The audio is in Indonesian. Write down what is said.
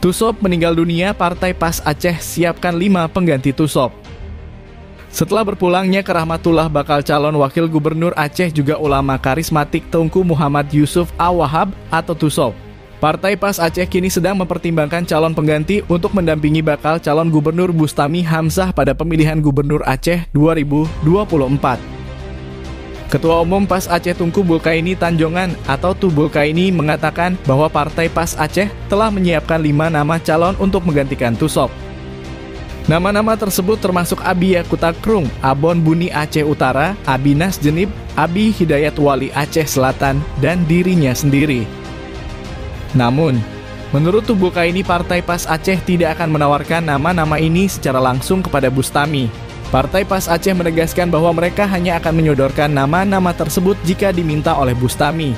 Tusop meninggal dunia, Partai PAS Aceh siapkan 5 pengganti Tusop. Setelah berpulangnya ke Rahmatullah, bakal calon wakil gubernur Aceh juga ulama karismatik Tengku Muhammad Yusuf Awahab atau Tusop. Partai PAS Aceh kini sedang mempertimbangkan calon pengganti untuk mendampingi bakal calon gubernur Bustami Hamzah pada pemilihan gubernur Aceh 2024. Ketua Umum PAS Aceh Tengku Bulkaini Tanjongan atau Tubulkaini mengatakan bahwa Partai PAS Aceh telah menyiapkan 5 nama calon untuk menggantikan Tusop. Nama-nama tersebut termasuk Abi Yakutakrung, Abon Buni Aceh Utara, Abi Nas Jenib, Abi Hidayat Wali Aceh Selatan, dan dirinya sendiri. Namun, menurut Tubulkaini, Partai PAS Aceh tidak akan menawarkan nama-nama ini secara langsung kepada Bustami. Partai PAS Aceh menegaskan bahwa mereka hanya akan menyodorkan nama-nama tersebut jika diminta oleh Bustami.